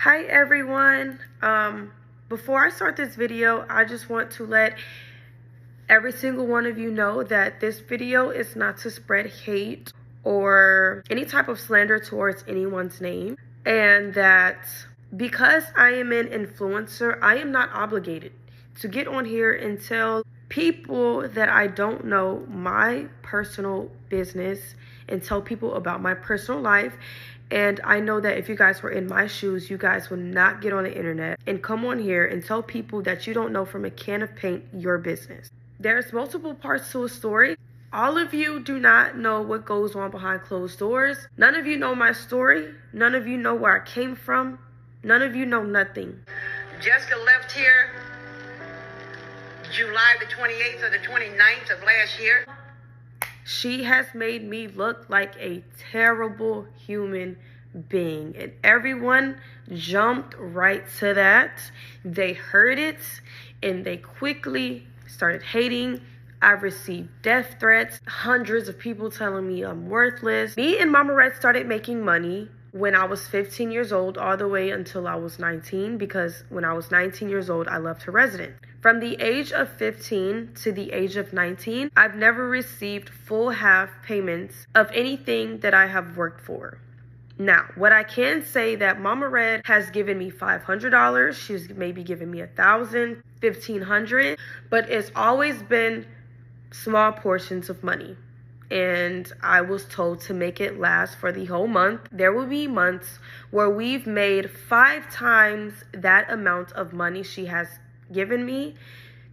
Hi everyone. Before I start this video, I just want to let every single one of you know that this video is not to spread hate or any type of slander towards anyone's name, and that because I am an influencer, I am not obligated to get on here and tell people that I don't know my personal business and tell people about my personal life. And I know that if you guys were in my shoes, you guys would not get on the internet and come on here and tell people that you don't know from a can of paint your business. There's multiple parts to a story. All of you do not know what goes on behind closed doors. None of you know my story. None of you know where I came from. None of you know nothing. Jessica left here July the 28th or the 29th of last year. She has made me look like a terrible human being, and everyone jumped right to that. They heard it and they quickly started hating. I've received death threats, hundreds of people telling me I'm worthless. Me and Mama Red started making money when I was 15 years old all the way until I was 19, because when I was 19 years old, I left her resident. From the age of 15 to the age of 19, I've never received full half payments of anything that I have worked for. Now, what I can say that Mama Red has given me $500. She's maybe given me $1,000, $1,500, but it's always been small portions of money. And I was told to make it last for the whole month. There will be months where we've made 5 times that amount of money she has given me.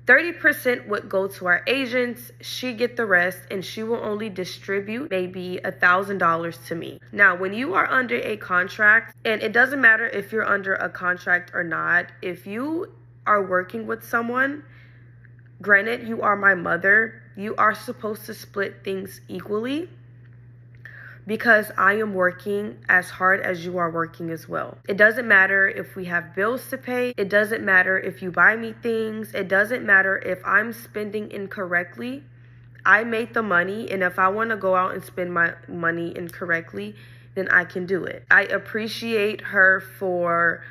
30% would go to our agents. She get the rest, and she will only distribute maybe $1,000 to me. Now, when you are under a contract, and it doesn't matter if you're under a contract or not, if you are working with someone, granted, you are my mother, you are supposed to split things equally, because I am working as hard as you are working as well. It doesn't matter if we have bills to pay. It doesn't matter if you buy me things. It doesn't matter if I'm spending incorrectly. I made the money, and if I want to go out and spend my money incorrectly, then I can do it. I appreciate her for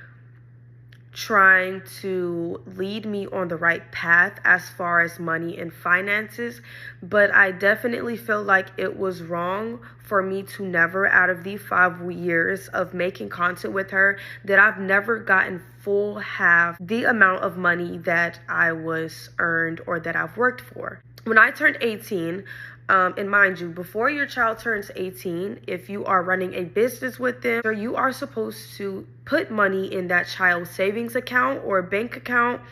trying to lead me on the right path as far as money and finances, but I definitely feel like it was wrong for me to never, out of the 5 years of making content with her, that I've never gotten full half the amount of money that I was earned or that I've worked for. When I turned 18, and mind you, before your child turns 18, if you are running a business with them, you are supposed to put money in that child's savings account or bank account,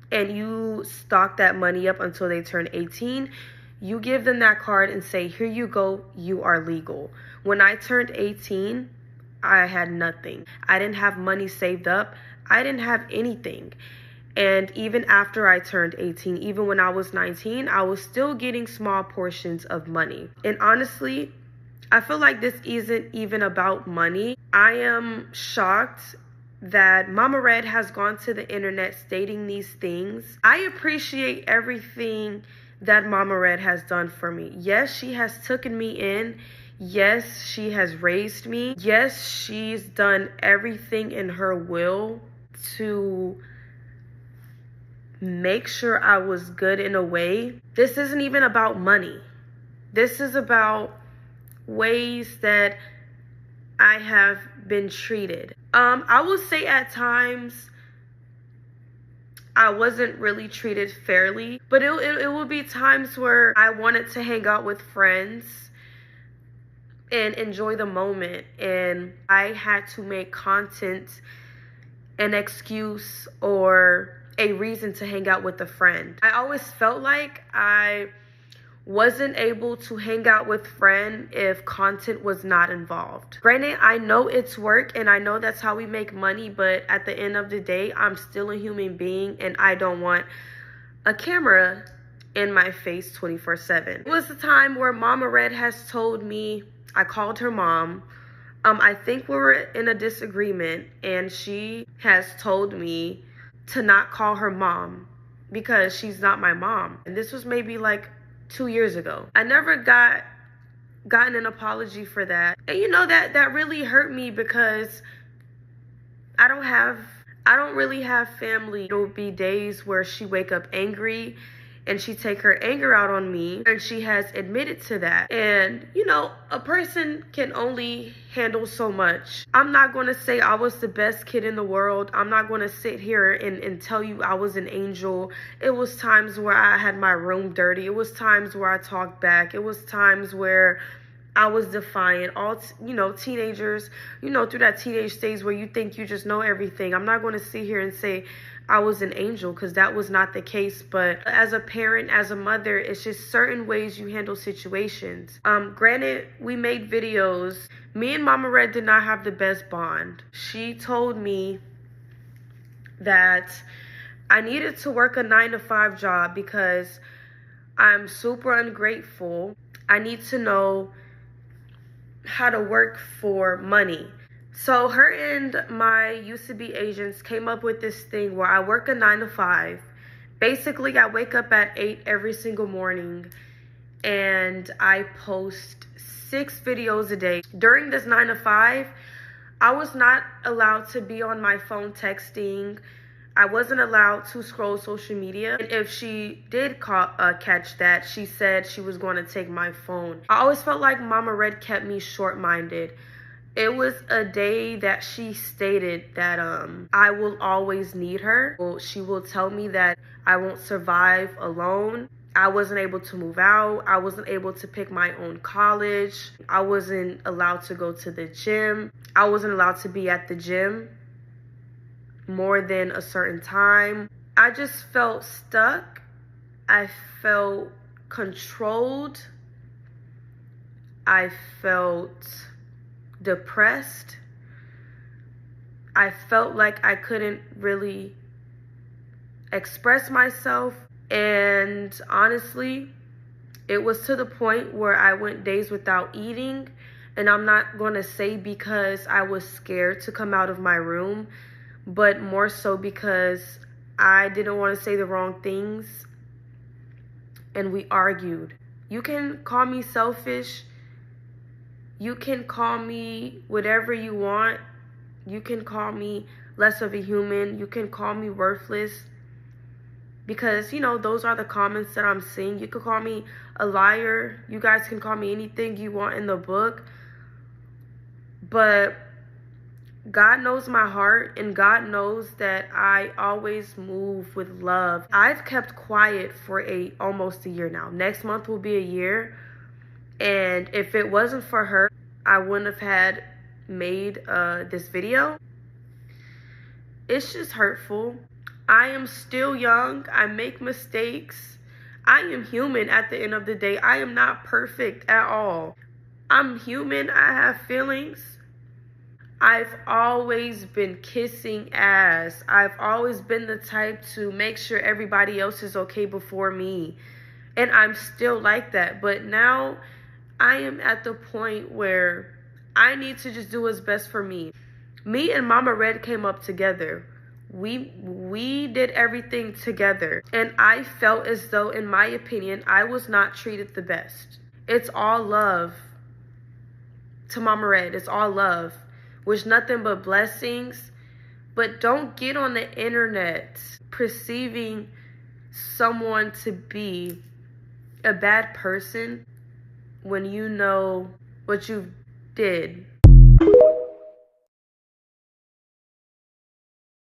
and you stock that money up until they turn 18. You give them that card and say, here you go, you are legal. When I turned 18, I had nothing. I didn't have money saved up. I didn't have anything. And even after I turned 18, even when I was 19, I was still getting small portions of money. And honestly, I feel like this isn't even about money. I am shocked that Mama Red has gone to the internet stating these things. I appreciate everything that Mama Red has done for me. Yes, she has taken me in. Yes, she has raised me. Yes, she's done everything in her will to make sure I was good in a way. This isn't even about money. This is about ways that I have been treated. I will say at times I wasn't really treated fairly, but it will be times where I wanted to hang out with friends and enjoy the moment, and I had to make content an excuse or a reason to hang out with a friend. I always felt like I wasn't able to hang out with friends if content was not involved. Granted, I know it's work and I know that's how we make money, but at the end of the day, I'm still a human being and I don't want a camera in my face 24/7. It was the time where Mama Red has told me, I called her mom. I think we were in a disagreement, and she has told me to not call her mom because she's not my mom. And this was maybe like 2 years ago. I never gotten an apology for that. And you know, that really hurt me, because I don't really have family. It'll be days where she wake up angry and she take her anger out on me, and she has admitted to that. And you know, a person can only handle so much. I'm not going to say I was the best kid in the world. I'm not going to sit here and tell you I was an angel. It was times where I had my room dirty. It was times where I talked back. It was times where I was defiant. You know, teenagers, you know, through that teenage stage where you think you just know everything. I'm not going to sit here and say I was an angel, because that was not the case. But as a parent, as a mother, it's just certain ways you handle situations. Granted, we made videos. Me and Mama Red did not have the best bond. She told me that I needed to work a 9-to-5 job because I'm super ungrateful. I need to know how to work for money. So her and my used to be agents came up with this thing where I work a 9-to-5. Basically, I wake up at 8 every single morning and I post 6 videos a day. During this 9-to-5, I was not allowed to be on my phone texting. I wasn't allowed to scroll social media. And if she did catch that, she said she was going to take my phone. I always felt like Mama Red kept me short-minded. It was a day that she stated that I will always need her. She will tell me that I won't survive alone. I wasn't able to move out. I wasn't able to pick my own college. I wasn't allowed to go to the gym. I wasn't allowed to be at the gym more than a certain time. I just felt stuck. I felt controlled. I felt depressed. I felt like I couldn't really express myself. And honestly, it was to the point where I went days without eating. And I'm not going to say because I was scared to come out of my room, but more so because I didn't want to say the wrong things. And we argued. You can call me selfish. You can call me whatever you want. You can call me less of a human. You can call me worthless. Because, you know, those are the comments that I'm seeing. You could call me a liar. You guys can call me anything you want in the book. But God knows my heart, and God knows that I always move with love. I've kept quiet for almost a year now. Next month will be a year. And if it wasn't for her, I wouldn't have had made this video. It's just hurtful. I am still young. I make mistakes. I am human at the end of the day. I am not perfect at all. I'm human. I have feelings. I've always been kissing ass. I've always been the type to make sure everybody else is okay before me. And I'm still like that. But now I am at the point where I need to just do what's best for me. Me and Mama Red came up together. We did everything together. And I felt as though, in my opinion, I was not treated the best. It's all love to Mama Red. It's all love. Wish nothing but blessings. But don't get on the internet perceiving someone to be a bad person when you know what you did.